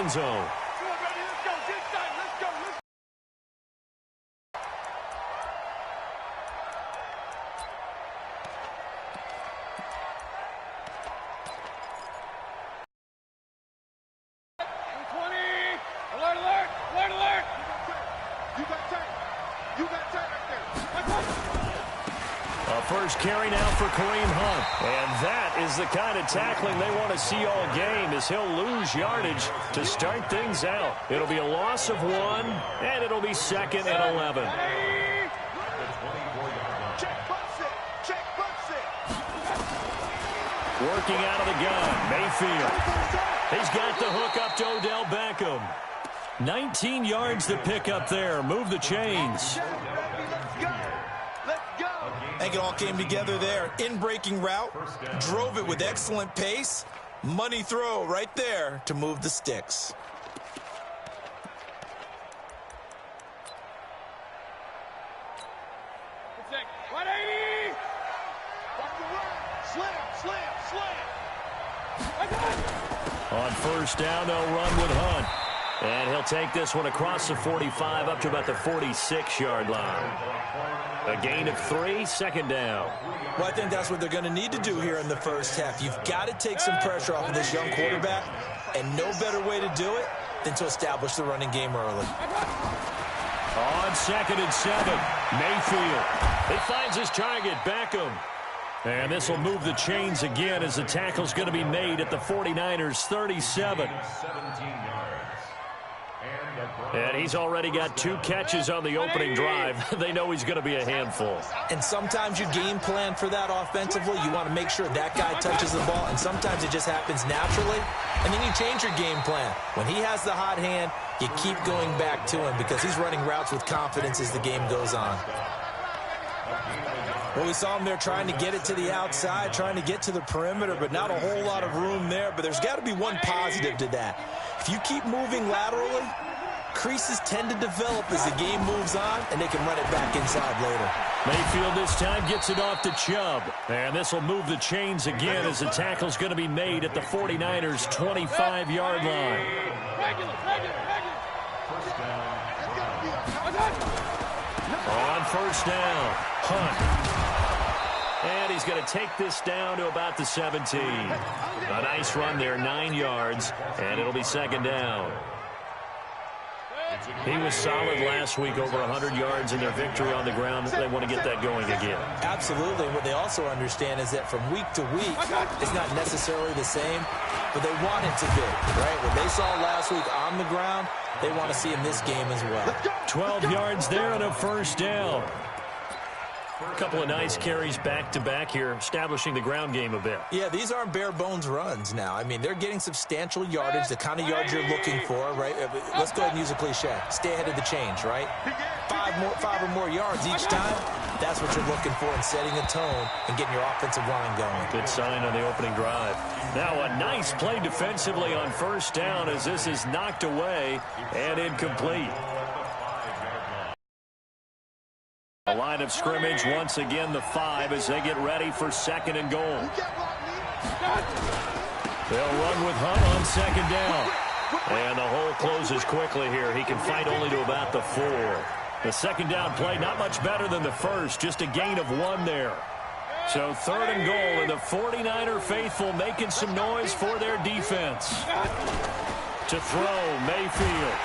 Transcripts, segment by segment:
end zone. First carry now for Kareem Hunt. And that is the kind of tackling they want to see all game, as he'll lose yardage to start things out. It'll be a loss of 1, and it'll be 2nd and 11. Working out of the gun, Mayfield. He's got the hook up to Odell Beckham. 19 yards to pick up there. Move the chains. I think it all came together there. In-breaking route, drove it with excellent pace. Money throw right there to move the sticks. On first down, they'll run with Hunt. And he'll take this one across the 45 up to about the 46-yard line. A gain of 3, 2nd down. Well, I think that's what they're going to need to do here in the first half. You've got to take some pressure off of this young quarterback, and no better way to do it than to establish the running game early. On 2nd and 7, Mayfield. He finds his target, Beckham. And this will move the chains again as the tackle's going to be made at the 49ers' 37. And he's already got 2 catches on the opening drive. They know he's going to be a handful. And sometimes you game plan for that offensively. You want to make sure that guy touches the ball, and sometimes it just happens naturally. And then you change your game plan. When he has the hot hand, you keep going back to him because he's running routes with confidence as the game goes on. Well, we saw him there trying to get it to the outside, trying to get to the perimeter, but not a whole lot of room there. But there's got to be one positive to that. If you keep moving laterally, creases tend to develop as the game moves on, and they can run it back inside later. Mayfield this time gets it off to Chubb. And this will move the chains again as the tackle's going to be made at the 49ers' 25-yard line. On first down, Hunt. And he's going to take this down to about the 17. A nice run there, 9 yards, and it'll be 2nd down. He was solid last week, over 100 yards in their victory on the ground. They want to get that going again. Absolutely. What they also understand is that from week to week, it's not necessarily the same, but they want it to be, right? What they saw last week on the ground, they want to see in this game as well. 12 yards there and a first down. A couple of nice carries back-to-back here, establishing the ground game a bit. Yeah, these aren't bare-bones runs now. I mean, they're getting substantial yardage, the kind of yards you're looking for, right? Let's go ahead and use a cliche. Stay ahead of the change, right? 5 or more yards each time. That's what you're looking for in setting a tone and getting your offensive line going. Good sign on the opening drive. Now a nice play defensively on first down as this is knocked away and incomplete. A line of scrimmage once again, the 5 as they get ready for 2nd and goal. They'll run with Hunt on 2nd down. And the hole closes quickly here. He can fight only to about the 4. The 2nd down play not much better than the first, just a gain of 1 there. So 3rd and goal, and the 49er faithful making some noise for their defense. To throw, Mayfield.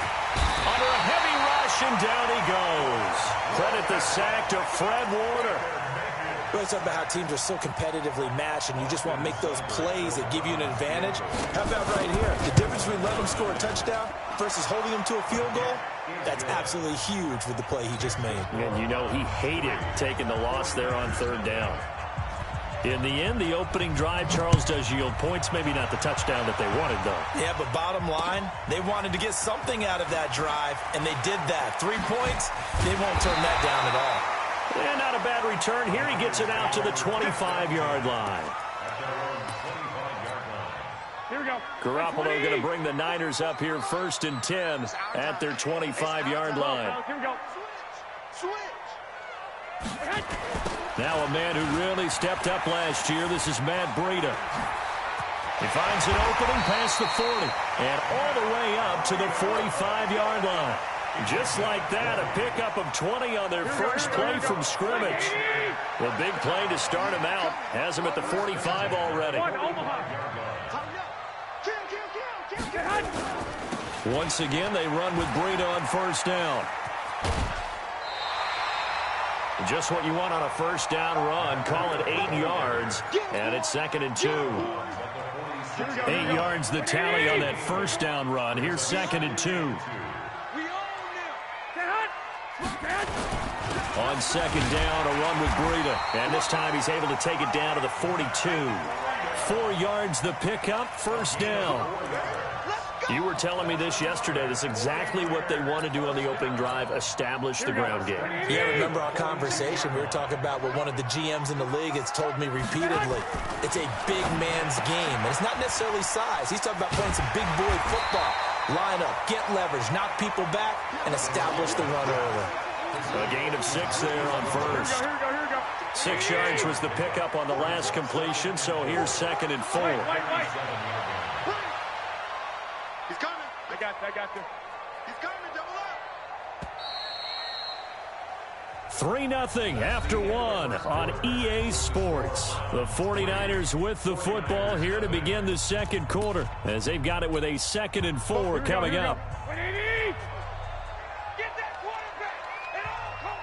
Under a heavy rush, and down he goes. Credit the sack to Fred Warner. We're talking about how teams are so competitively matched, and you just want to make those plays that give you an advantage. How about right here? The difference between letting them score a touchdown versus holding them to a field goal, that's absolutely huge with the play he just made. And you know he hated taking the loss there on 3rd down. In the end, the opening drive, Charles, does yield points. Maybe not the touchdown that they wanted, though. Yeah, but bottom line, they wanted to get something out of that drive, and they did that. 3 points, they won't turn that down at all. And not a bad return. Here he gets it out to the 25-yard line. Here we go. Garoppolo going to bring the Niners up here 1st and 10 at their 25-yard line. Here we go. Switch. Now a man who really stepped up last year. This is Matt Breida. He finds an opening past the 40 and all the way up to the 45-yard line. Just like that, a pickup of 20 on their first play from scrimmage. The big play to start him out has him at the 45 already. Once again, they run with Breida on first down. Just what you want on a first down run. Call it 8 yards, and it's 2nd and 2. 8 yards the tally on that first down run. Here's 2nd and 2. On 2nd down, a run with Breida. And this time he's able to take it down to the 42. 4 yards the pickup, first down. You were telling me this yesterday. This is exactly what they want to do on the opening drive, establish the ground game. Yeah, remember our conversation? We were talking about what one of the GMs in the league has told me repeatedly. It's a big man's game, and it's not necessarily size. He's talking about playing some big boy football. Line up, get leverage, knock people back, and establish the run early. A gain of 6 there on first. 6 yards was the pickup on the last completion, so here's 2nd and 4. He's coming. I got you. He's coming. Double up. 3-0 after 1 on EA Sports. The 49ers with the football here to begin the second quarter as they've got it with a 2nd and 4 coming up. Get that quarterback. And all come.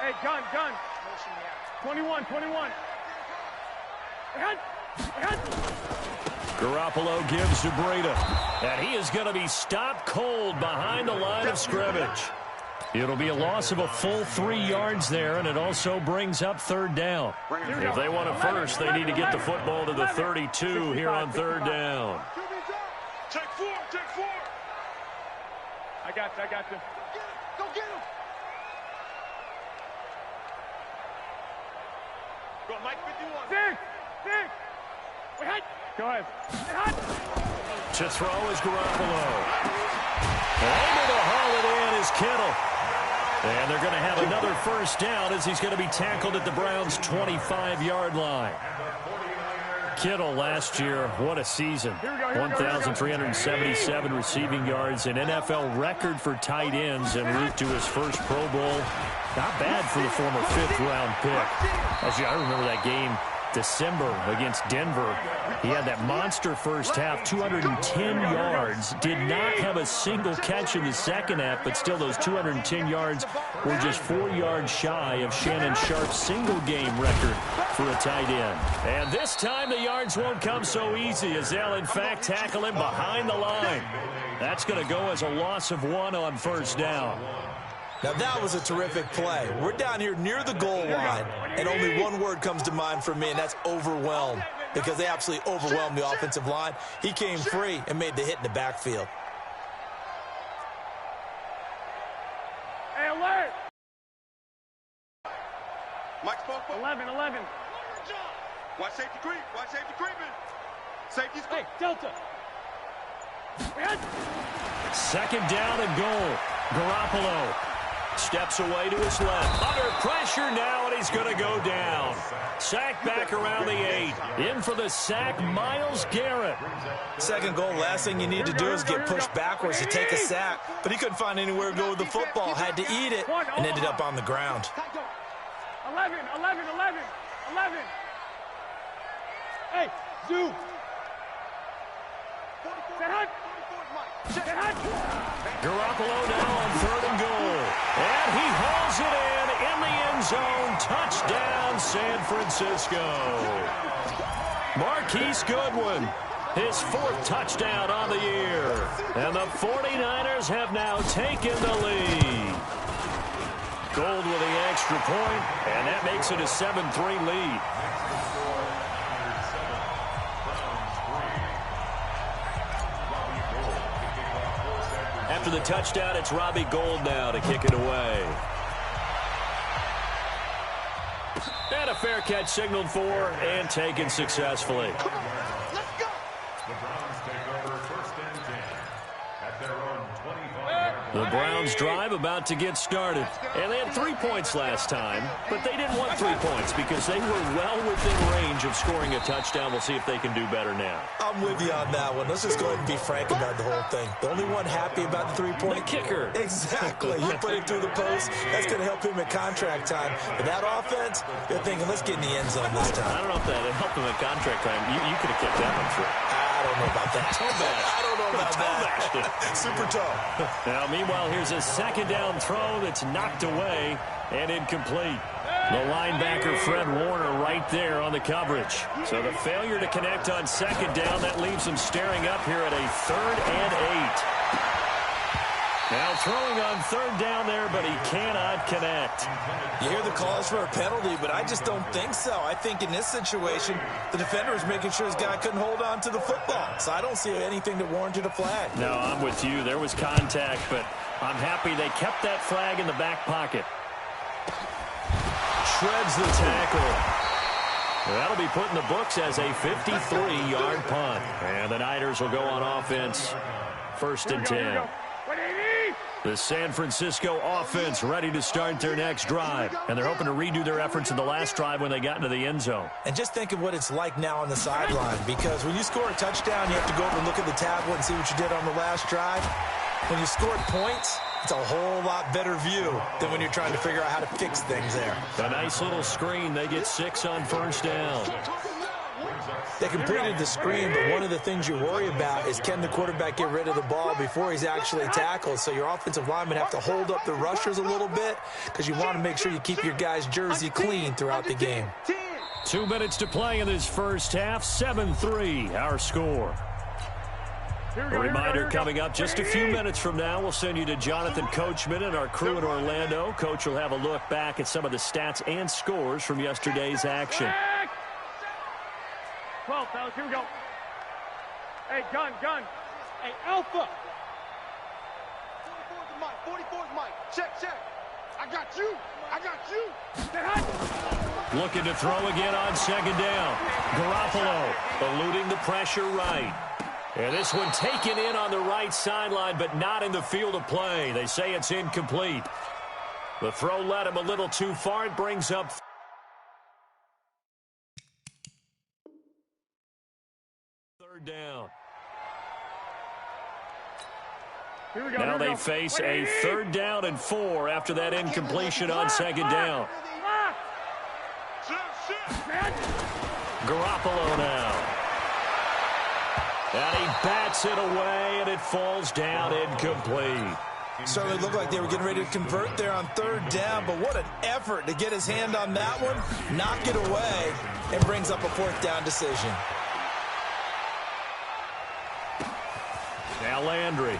Hey, gun. 21. Garoppolo gives to Breida, and he is going to be stopped cold behind the line of scrimmage. It'll be a loss of a full 3 yards there, and it also brings up 3rd down. If they want a first, they need to get the football to the 32 here on 3rd down. Take 4. I got you. Go get him. Go, Mike 51. Six. Go ahead. To throw is Garoppolo. Able to haul it in is Kittle. And they're going to have another first down as he's going to be tackled at the Browns' 25-yard line. Kittle last year, what a season. 1,377 receiving yards, an NFL record for tight ends en route to his first Pro Bowl. Not bad for the former 5th-round pick. I remember that game December against Denver. He had that monster first half, 210 yards. Did not have a single catch in the second half, but still those 210 yards were just 4 yards shy of Shannon Sharp's single-game record for a tight end. And this time the yards won't come so easy as they'll, in fact, tackle him behind the line. That's going to go as a loss of 1 on first down. Now, that was a terrific play. We're down here near the goal line, and only one word comes to mind for me, and that's overwhelmed, because they absolutely overwhelmed the offensive line. He came free and made the hit in the backfield. Hey, alert! Mike spoke. 11. Watch safety creep. Safety's creep. Hey, Delta. 2nd down and goal. Garoppolo steps away to his left. Under pressure now, and he's going to go down. Sack back around the 8. In for the sack, Myles Garrett. Second goal, last thing you need to do is get pushed backwards to take a sack. But he couldn't find anywhere to go with the football. Had to eat it and ended up on the ground. 11. Hey, zoom. Garoppolo now on 3rd and goal. And he hauls it in the end zone. Touchdown, San Francisco. Marquise Goodwin, his 4th touchdown on the year. And the 49ers have now taken the lead. Gold with the extra point, and that makes it a 7-3 lead. After the touchdown, it's Robbie Gould now to kick it away. And a fair catch signaled for and taken successfully. Come on, let's go. The Browns take over 1st and 10 at their own 25. The Browns drive about to get started. And they had 3 points last time, but they didn't want 3 points because they were well within range of scoring a touchdown. We'll see if they can do better now. I'm with you on that one. Let's just go ahead and be frank about the whole thing. The only one happy about the 3-point. The kicker. Exactly. You put it through the post. That's going to help him at contract time. But that offense, they're thinking, let's get in the end zone this time. I don't know if that helped him at contract time. You could have kept that one through. I don't know about that. I don't know about that. Super tough. Now, meanwhile, here's a second down throw that's knocked away and incomplete. The linebacker, Fred Warner, right there on the coverage. So the failure to connect on second down, that leaves him staring up here at a 3rd and 8. Now throwing on third down there, but he cannot connect. You hear the calls for a penalty, but I just don't think so. I think in this situation, the defender is making sure his guy couldn't hold on to the football. So I don't see anything that warranted a flag. No, I'm with you. There was contact, but I'm happy they kept that flag in the back pocket. Shreds the tackle. That'll be put in the books as a 53-yard punt. And the Niners will go on offense. 1st and 10. The San Francisco offense ready to start their next drive. And they're hoping to redo their efforts in the last drive when they got into the end zone. And just think of what it's like now on the sideline. Because when you score a touchdown, you have to go over and look at the tablet and see what you did on the last drive. When you scored points, it's a whole lot better view than when you're trying to figure out how to fix things there. A nice little screen. They get 6 on 1st down. They completed the screen, but one of the things you worry about is can the quarterback get rid of the ball before he's actually tackled. So your offensive linemen have to hold up the rushers a little bit because you want to make sure you keep your guy's jersey clean throughout the game. 2 minutes to play in this first half. 7-3, our score. A reminder coming up just a few minutes from now. We'll send you to Jonathan Coachman and our crew in Orlando. Coach will have a look back at some of the stats and scores from yesterday's action. 12, fellas, here we go. Hey, gun. Hey, Alpha. 44's the mic, 44's mic. Check. I got you. Stay high. Looking to throw again on second down. Garoppolo eluding the pressure right. And this one taken in on the right sideline, but not in the field of play. They say it's incomplete. The throw led him a little too far. It brings up 3rd down. Here we go. Now they face a 3rd down and 4 after that incompletion on second down. Garoppolo now. And he bats it away, and it falls down incomplete. Certainly looked like they were getting ready to convert there on 3rd down, but what an effort to get his hand on that one, knock it away, and brings up a 4th down decision. Now Landry.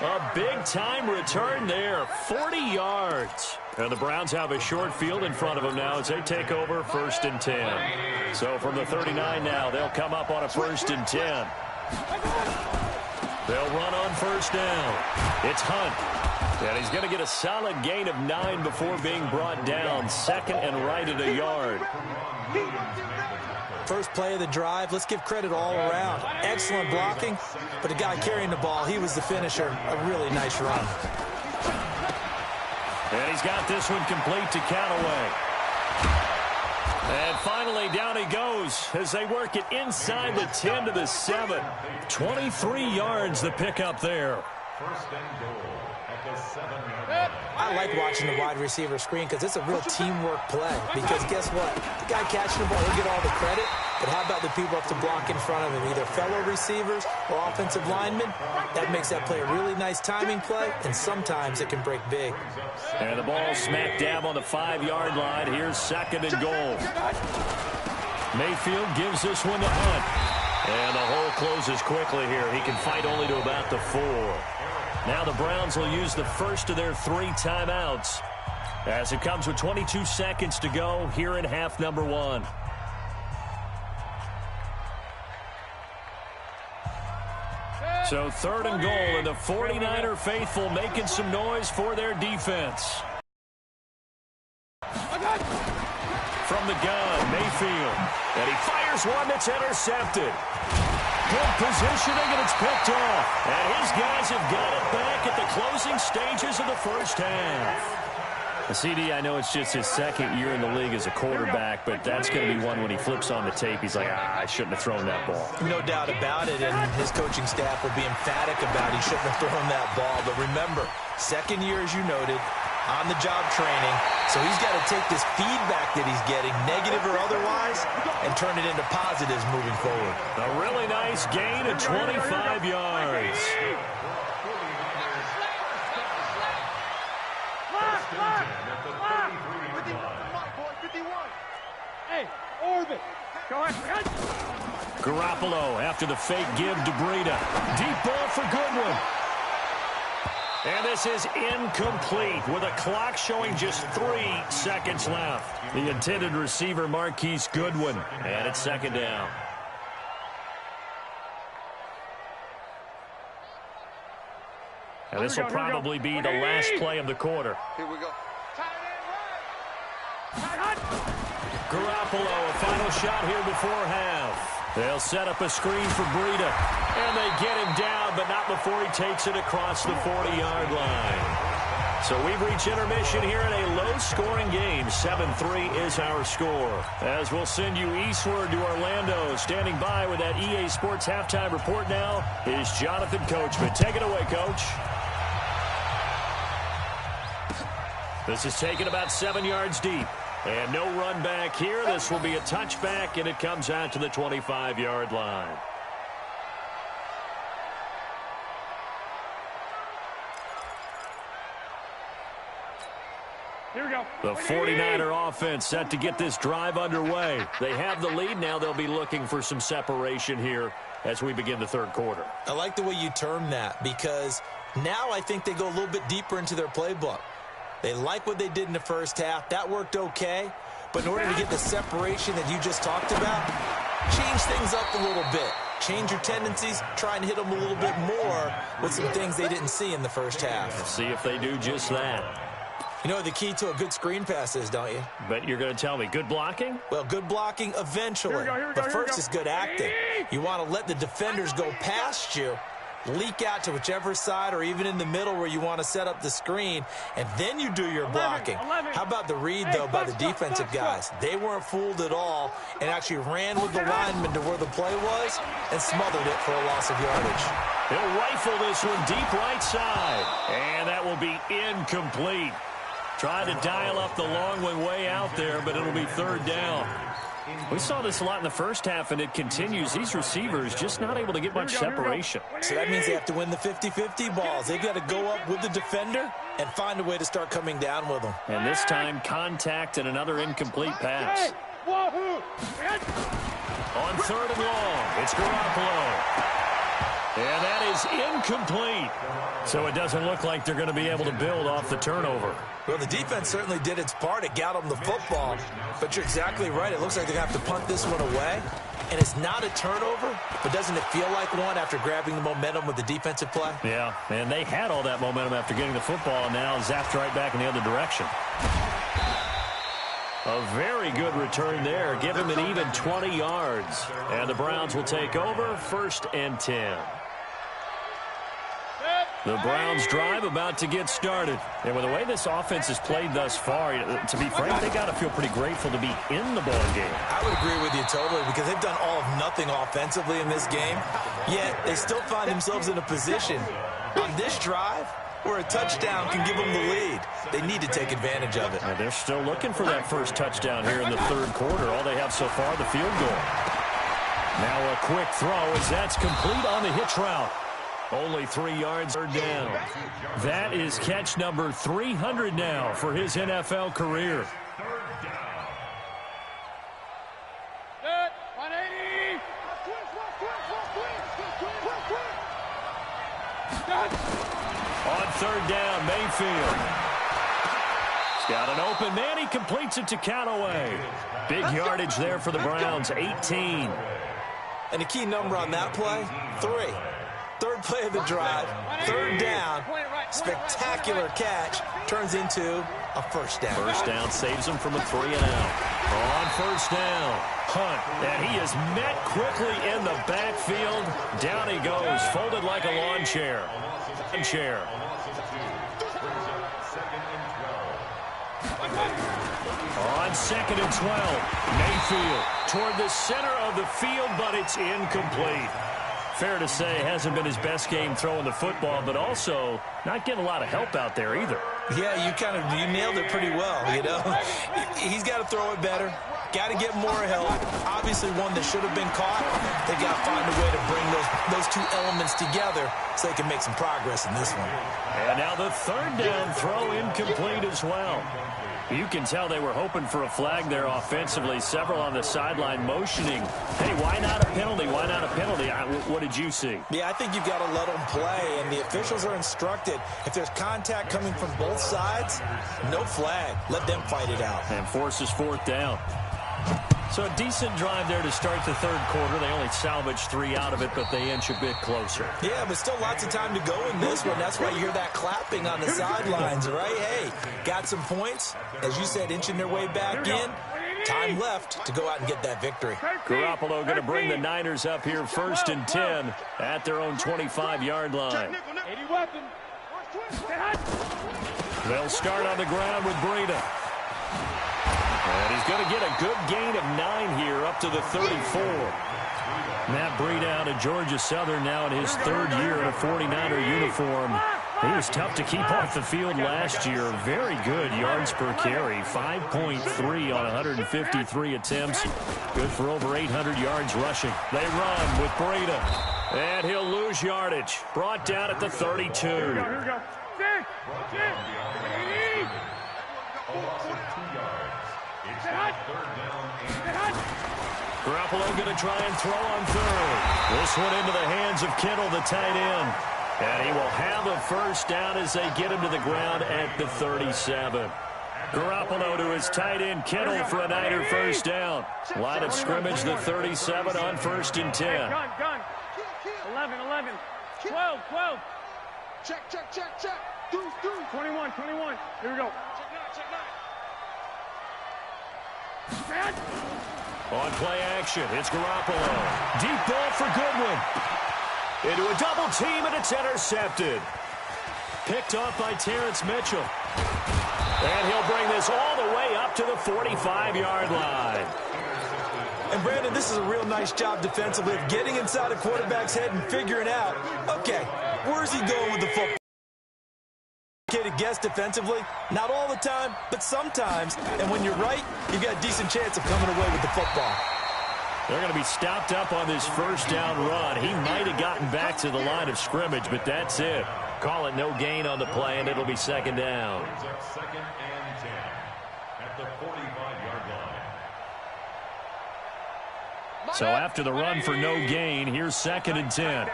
A big-time return there, 40 yards. And the Browns have a short field in front of them now as they take over 1st and 10. So from the 39 now, they'll come up on a 1st and 10. They'll run on 1st down. It's Hunt. And he's going to get a solid gain of 9 before being brought down. 2nd and right at a yard. First play of the drive, let's give credit all around. Excellent blocking, but the guy carrying the ball, he was the finisher. A really nice run. And he's got this one complete to Callaway. And finally, down he goes as they work it inside the 10 to the 7. 23 yards the pickup there. 1st and goal at the 7-yard line. I like watching the wide receiver screen because it's a real teamwork play. Because guess what? The guy catching the ball, he'll get all the credit. But how about the people have to block in front of him, either fellow receivers or offensive linemen? That makes that play a really nice timing play, and sometimes it can break big. And the ball smack dab on the 5-yard line. Here's 2nd and goal. Mayfield gives this one to Hunt. And the hole closes quickly here. He can fight only to about the 4. Now the Browns will use the first of their 3 timeouts as it comes with 22 seconds to go here in half number 1. So 3rd and goal, and the 49er faithful making some noise for their defense. From from the gun, Mayfield. And he fires one that's intercepted. Good positioning, and it's picked off. And his guys have got it back at the closing stages of the first half. CD, I know it's just his second year in the league as a quarterback, but that's going to be one when he flips on the tape. He's like, I shouldn't have thrown that ball. No doubt about it, and his coaching staff will be emphatic about he shouldn't have thrown that ball. But remember, second year, as you noted, on-the-job training, so he's got to take this feedback that he's getting, negative or otherwise, and turn it into positives moving forward. A really nice gain of 25 yards. Hey, orbit. Go ahead. Garoppolo after the fake give to Breida. Deep ball for Goodwin. And this is incomplete with a clock showing just 3 seconds left. The intended receiver, Marquise Goodwin. And it's second down. And this will probably be the last play of the quarter. Here we go. Garoppolo, a final shot here before half. They'll set up a screen for Breida. And they get him down, but not before he takes it across the 40-yard line. So we've reached intermission here in a low-scoring game. 7-3 is our score. As we'll send you eastward to Orlando. Standing by with that EA Sports halftime report now is Jonathan Coachman. Take it away, Coach. This is taken about 7 yards deep. And no run back here. This will be a touchback, and it comes out to the 25-yard line. Here we go. The 49er offense set to get this drive underway. They have the lead. Now they'll be looking for some separation here as we begin the third quarter. I like the way you term that, because now I think they go a little bit deeper into their playbook. They like what they did in the first half. That worked okay. But in order to get the separation that you just talked about, change things up a little bit. Change your tendencies. Try and hit them a little bit more with some things they didn't see in the first half. Let's see if they do just that. You know what the key to a good screen pass is, don't you? But you're going to tell me, good blocking? Well, good blocking eventually. But first is good acting. You want to let the defenders go past you, leak out to whichever side or even in the middle where you want to set up the screen, and then you do your blocking. How about the read, though, by the defensive guys? They weren't fooled at all and actually ran with the lineman to where the play was and smothered it for a loss of yardage. He'll rifle this one deep right side, and that will be incomplete. Trying to dial up the long one way out there, but it'll be third down. We saw this a lot in the first half, and it continues. These receivers just not able to get much separation. So that means they have to win the 50-50 balls. They've got to go up with the defender and find a way to start coming down with them. And this time, contact and another incomplete pass. On third and long, it's Garoppolo. And that is incomplete. So it doesn't look like they're going to be able to build off the turnover. Well, the defense certainly did its part. It got them the football. But you're exactly right. It looks like they're going to have to punt this one away. And it's not a turnover, but doesn't it feel like one after grabbing the momentum with the defensive play? Yeah, and they had all that momentum after getting the football, and now zapped right back in the other direction. A very good return there. Give him an even 20 yards. And the Browns will take over, 1st and 10. The Browns drive about to get started. And with the way this offense has played thus far, to be frank, they got to feel pretty grateful to be in the ball game. I would agree with you totally, because they've done all of nothing offensively in this game, yet they still find themselves in a position on this drive where a touchdown can give them the lead. They need to take advantage of it. And they're still looking for that first touchdown here in the third quarter. All they have so far, the field goal. Now a quick throw as that's complete on the hitch route. Only 3 yards are down. That is catch number 300 now for his NFL career. On third down, Mayfield. He's got an open man. He completes it to Callaway. Big yardage there for the Browns, 18. And a key number on that play, 3. Third play of the drive, third down, Spectacular catch turns into a first down. First down saves him from a 3-and-out. On first down, Hunt, and he is met quickly in the backfield. Down he goes, folded like a lawn chair. On 2nd and 12, Mayfield toward the center of the field, but it's incomplete. Fair to say, hasn't been his best game throwing the football, but also not getting a lot of help out there either. Yeah, you nailed it pretty well, you know. He's got to throw it better. Got to get more help. Obviously one that should have been caught. They got to find a way to bring those two elements together so they can make some progress in this one. And now the 3rd down throw incomplete as well. You can tell they were hoping for a flag there offensively. Several on the sideline motioning. Hey, why not a penalty? Why not a penalty? What did you see? Yeah, I think you've got to let them play, and the officials are instructed. If there's contact coming from both sides, no flag. Let them fight it out. And forces 4th down. So a decent drive there to start the 3rd quarter. They only salvaged 3 out of it, but they inch a bit closer. Yeah, but still lots of time to go in this one. That's why you hear that clapping on the sidelines, right? Hey, got some points. As you said, inching their way back in. Time left to go out and get that victory. Garoppolo going to bring the Niners up here 1st and 10 at their own 25-yard line. They'll start on the ground with Breida. And he's going to get a good gain of 9 here up to the 34. Matt Breida out of Georgia Southern now in his 3rd year in a 49er uniform. He was tough to keep off the field last year. Very good yards per carry. 5.3 on 153 attempts. Good for over 800 yards rushing. They run with Breida. And he'll lose yardage. Brought down at the 32. Here we go. Garoppolo going to try and throw on 3rd. This one into the hands of Kittle, the tight end. And he will have a first down as they get him to the ground at the 37. Garoppolo to his tight end, Kittle, for a Niner first down. Line of scrimmage, the 37 on 1st and 10. Gun. 11. 12. Check. Deuce. 21. Here we go. Check 9. On play action, it's Garoppolo. Deep ball for Goodwin. Into a double team, and it's intercepted. Picked off by Terrence Mitchell. And he'll bring this all the way up to the 45-yard line. And, Brandon, this is a real nice job defensively of getting inside a quarterback's head and figuring out, okay, where's he going with the football? To guess defensively, not all the time, but sometimes. And when you're right, you've got a decent chance of coming away with the football. They're going to be stopped up on this first down run. He might have gotten back to the line of scrimmage, but that's it. Call it no gain on the play, and it'll be 2nd down. Second and 10 at the 45-yard line. So after the run for no gain, here's 2nd and 10.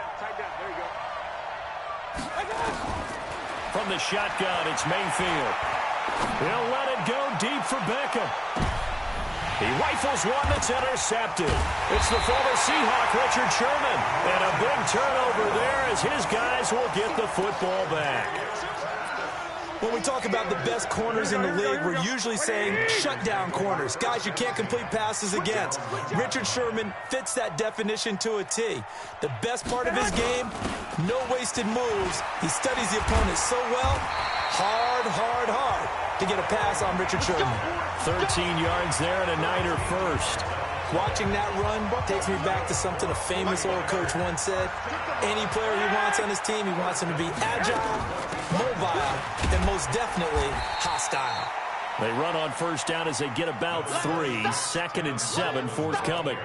From the shotgun, it's Mayfield. He'll let it go deep for Beckham. He rifles one that's intercepted. It's the former Seahawk, Richard Sherman. And a big turnover there as his guys will get the football back. When we talk about the best corners in the league, we're usually saying shutdown corners, guys you can't complete passes against. Richard Sherman fits that definition to a T. The best part of his game, no wasted moves. He studies the opponent so well, hard to get a pass on Richard Sherman. 13 yards there and a Niner first. Watching that run takes me back to something a famous old coach once said. Any player he wants on his team, he wants him to be agile, mobile, and most definitely hostile. They run on first down as they get about 3. 2nd and 7 forthcoming.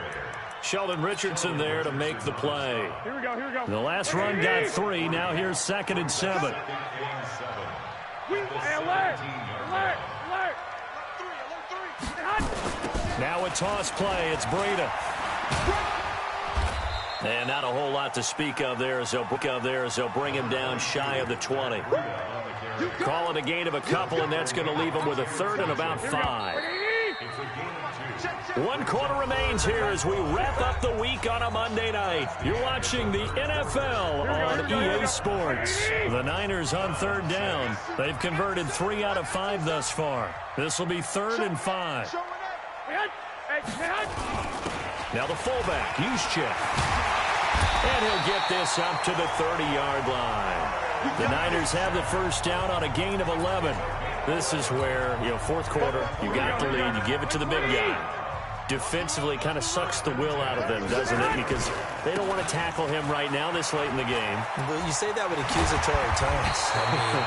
Sheldon Richardson there to make the play. Here we go. The last run got 3. Now here's 2nd and 7. Alert. Now a toss play. It's Breida. And not a whole lot to speak of there as they'll bring him down shy of the 20. Call it a gain of a couple, and that's going to leave him with a 3rd and about 5. 1 quarter remains here as we wrap up the week on a Monday night. You're watching the NFL on EA Sports. The Niners on 3rd down. They've converted 3 out of 5 thus far. This will be 3rd and 5. Now the fullback, Juszczyk. And he'll get this up to the 30-yard line. The Niners have the first down on a gain of 11. This is where, 4th quarter, you got the lead, you give it to the big guy. Defensively kind of sucks the will out of them, doesn't it? Because they don't want to tackle him right now this late in the game. Well, you say that with accusatory tones. I mean,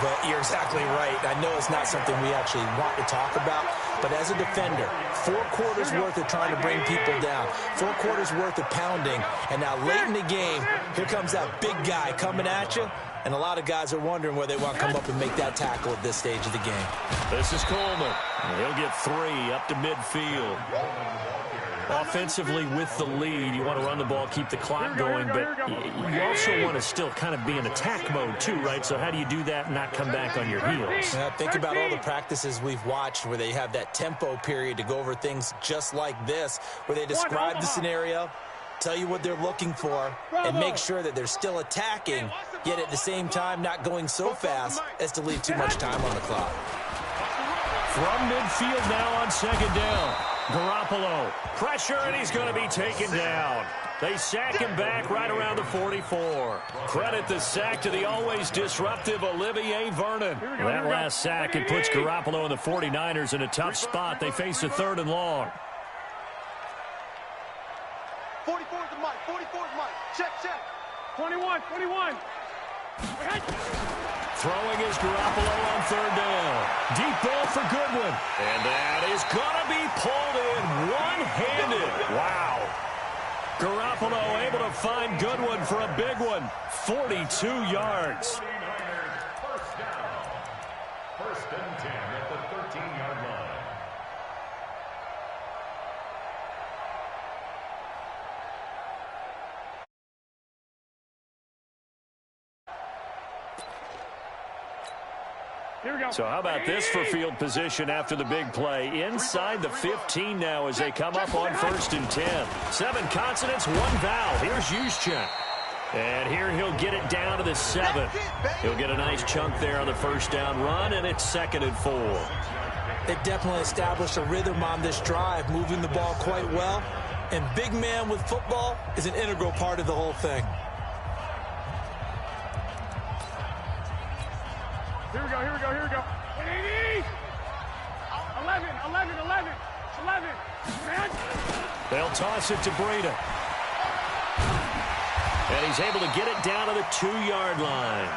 but you're exactly right. I know it's not something we actually want to talk about, but as a defender, 4 quarters worth of trying to bring people down, 4 quarters worth of pounding, and now late in the game, here comes that big guy coming at you, and a lot of guys are wondering where they want to come up and make that tackle at this stage of the game. This is Coleman. He'll get 3 up to midfield. Offensively with the lead, you want to run the ball, keep the clock going, but you also want to still kind of be in attack mode too, right? So how do you do that and not come back on your heels? Yeah, think about all the practices we've watched where they have that tempo period to go over things just like this, where they describe the scenario, tell you what they're looking for, and make sure that they're still attacking, yet at the same time not going so fast as to leave too much time on the clock. From midfield now on 2nd down. Garoppolo, pressure, and he's going to be taken down. They sack him back right around the 44. Credit the sack to the always disruptive Olivier Vernon. That last sack, it puts Garoppolo and the 49ers in a tough spot. They face a 3rd and long. 44 is the mic. 44 is mic. Check. 21. Throwing is Garoppolo on 3rd down. Deep ball for Goodwin. And that is going to be pulled in one-handed. Wow. Garoppolo able to find Goodwin for a big one. 42 yards. First down. 1st and 10 at the 13-yard line. So how about this for field position after the big play? Inside the 15 now as they come up on 1st and 10. 7 consonants, 1 vowel. Here's Juszczyk. And here he'll get it down to the 7. He'll get a nice chunk there on the first down run, and it's 2nd and 4. They definitely established a rhythm on this drive, moving the ball quite well. And big man with football is an integral part of the whole thing. Here we go. 180. 11. They'll toss it to Breida. And he's able to get it down to the 2-yard line.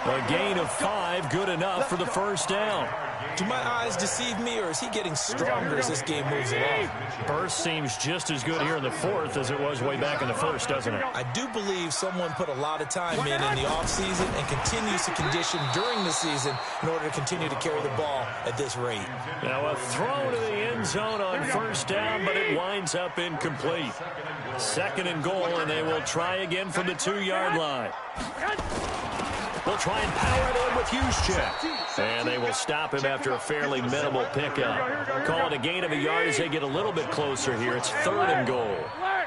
A gain of 5, good enough for the first down. Do my eyes deceive me, or is he getting stronger as this game moves along? Burst seems just as good here in the 4th as it was way back in the 1st, doesn't it? I do believe someone put a lot of time in the offseason and continues to condition during the season in order to continue to carry the ball at this rate. Now a throw to the end zone on first down, but it winds up incomplete. 2nd and goal, and they will try again from the 2-yard line. They'll try and power it in with Juszczyk. And they will stop him after a fairly minimal pickup. Call it a gain of a yard as they get a little bit closer here. It's 3rd and goal.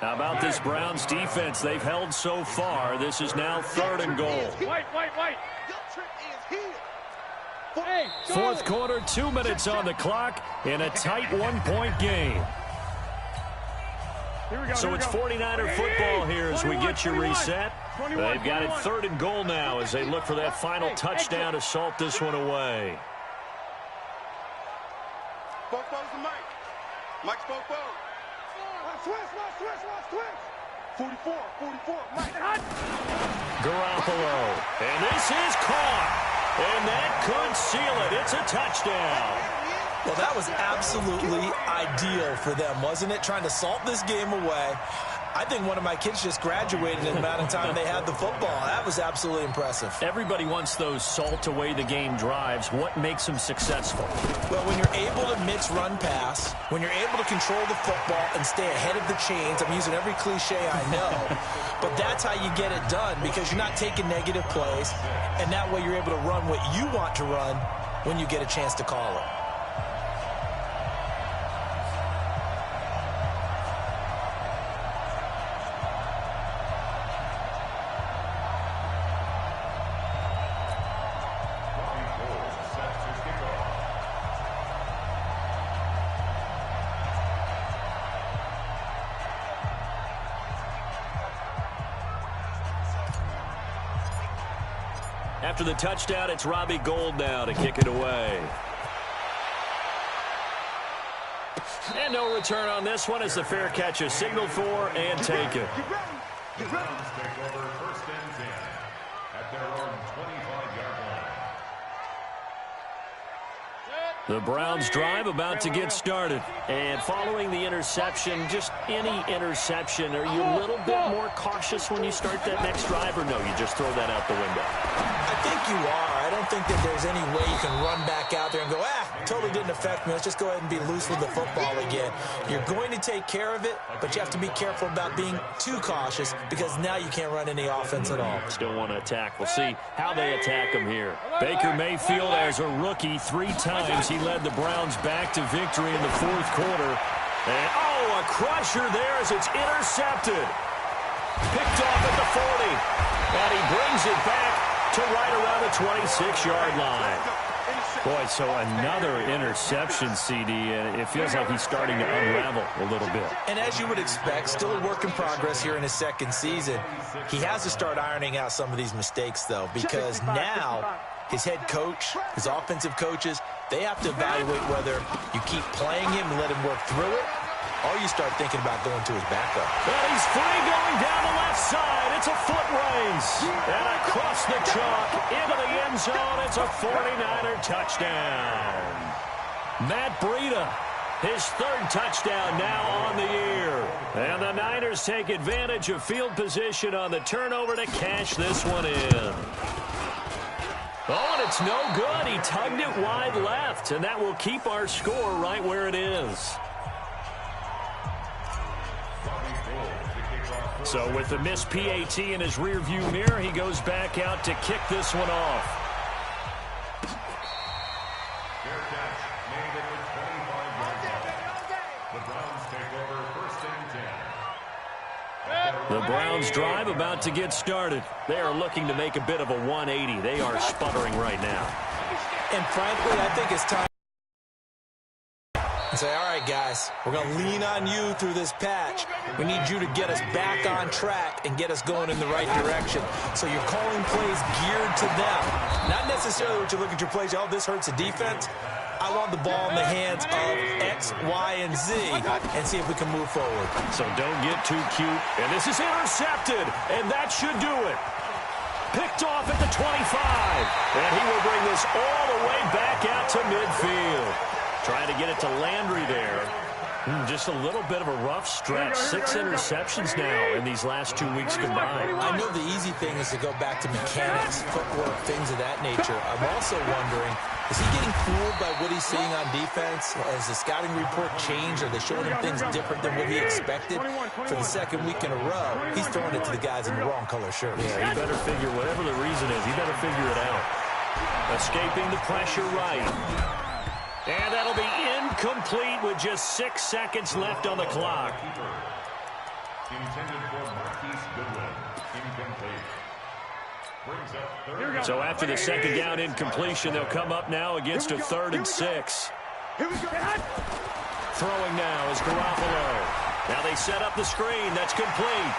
How about this Browns defense they've held so far? This is now 3rd and goal. White. 4th quarter, 2 minutes on the clock in a tight 1-point game. So it's 49er football here as we get you reset. They've got it 3rd and goal now as they look for that final touchdown to salt this one away. Fofo's the mic. Mike's Fofo. Switch. 44, Mike. Garoppolo. And this is caught. And that could seal it. It's a touchdown. Well, that was absolutely ideal for them, wasn't it? Trying to salt this game away. I think one of my kids just graduated in the amount of time they had the football. That was absolutely impressive. Everybody wants those salt away the game drives. What makes them successful? Well, when you're able to mix run-pass, when you're able to control the football and stay ahead of the chains, I'm using every cliche I know, but that's how you get it done because you're not taking negative plays, and that way you're able to run what you want to run when you get a chance to call it. After the touchdown, it's Robbie Gould now to kick it away. And no return on this one as the fair catch is signaled for and taken. The Browns take over 1st and 10 at their own 25-yard line. The Browns drive about to get started. And following the interception, just any interception, are you a little bit more cautious when you start that next drive, or no, you just throw that out the window? I think you are. I don't think that there's any way you can run back out there and go, totally didn't affect me. Let's just go ahead and be loose with the football again. You're going to take care of it, but you have to be careful about being too cautious because now you can't run any offense at all. Still want to attack. We'll see how they attack him here. Baker Mayfield, as a rookie, 3 times he led the Browns back to victory in the 4th quarter. And, a crusher there as it's intercepted. Picked off at the 40. And he brings it back to right around the 26-yard line. Boy, so another interception, CD, and it feels like he's starting to unravel a little bit. And as you would expect, still a work in progress here in his 2nd season. He has to start ironing out some of these mistakes, though, because now his head coach, his offensive coaches, they have to evaluate whether you keep playing him and let him work through it, or you start thinking about going to his backup. Well, he's free going down the left side. It's a foot race. And across the chalk into the end zone. It's a 49er touchdown. Matt Breida, his 3rd touchdown now on the year. And the Niners take advantage of field position on the turnover to cash this one in. Oh, and it's no good. He tugged it wide left, and that will keep our score right where it is. So with the missed PAT in his rearview mirror, he goes back out to kick this one off. Fair catch made at the 25-yard line. The Browns take over 1st and 10. The Browns drive about to get started. They are looking to make a bit of a 180. They are sputtering right now. And frankly, I think it's time and say, all right, guys, we're going to lean on you through this patch. We need you to get us back on track and get us going in the right direction. So you're calling plays geared to them. Not necessarily what you look at your plays, this hurts the defense. I want the ball in the hands of X, Y, and Z and see if we can move forward. So don't get too cute. And this is intercepted, and that should do it. Picked off at the 25. And he will bring this all the way back out to midfield. Trying to get it to Landry there. Just a little bit of a rough stretch. 6 interceptions now in these last 2 weeks combined. I know the easy thing is to go back to mechanics, footwork, things of that nature. I'm also wondering, is he getting fooled by what he's seeing on defense? Has the scouting report changed? Are they showing him things different than what he expected? For the 2nd week in a row, he's throwing it to the guys in the wrong color shirts. Yeah, he better figure, whatever the reason is, he better figure it out. Escaping the pressure right. And that'll be incomplete with just 6 seconds left on the clock. Intended for Marquise Goodwin. Incomplete. So after the 2nd down incompletion, they'll come up now against a 3rd and 6. Throwing now is Garoppolo. Now they set up the screen. That's complete.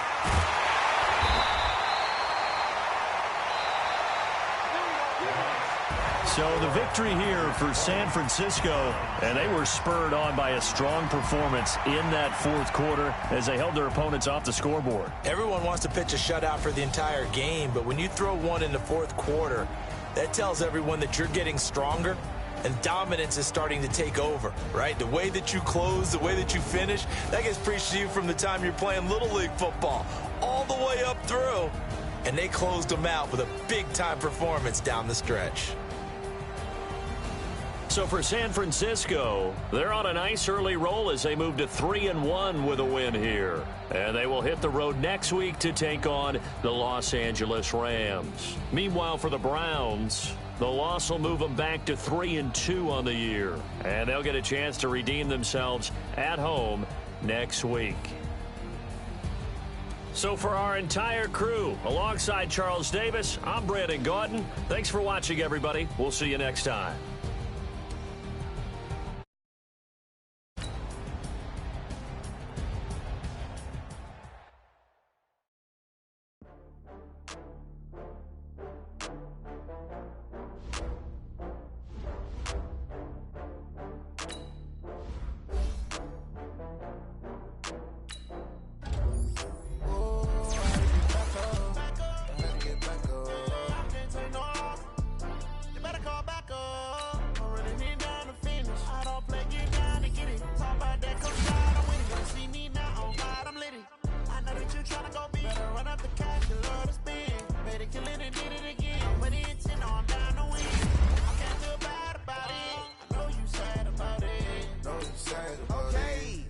So the victory here for San Francisco, and they were spurred on by a strong performance in that 4th quarter as they held their opponents off the scoreboard. Everyone wants to pitch a shutout for the entire game, but when you throw one in the 4th quarter, that tells everyone that you're getting stronger and dominance is starting to take over, right? The way that you close, the way that you finish, that gets preached to you from the time you're playing Little League football all the way up through, and they closed them out with a big-time performance down the stretch. So for San Francisco, they're on a nice early roll as they move to 3-1 with a win here. And they will hit the road next week to take on the Los Angeles Rams. Meanwhile, for the Browns, the loss will move them back to 3-2 on the year. And they'll get a chance to redeem themselves at home next week. So for our entire crew, alongside Charles Davis, I'm Brandon Gaudin. Thanks for watching, everybody. We'll see you next time. Okay.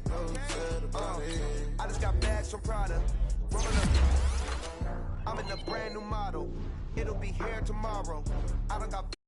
I just got bags from Prada. I'm in a brand new model. It'll be here tomorrow. I don't got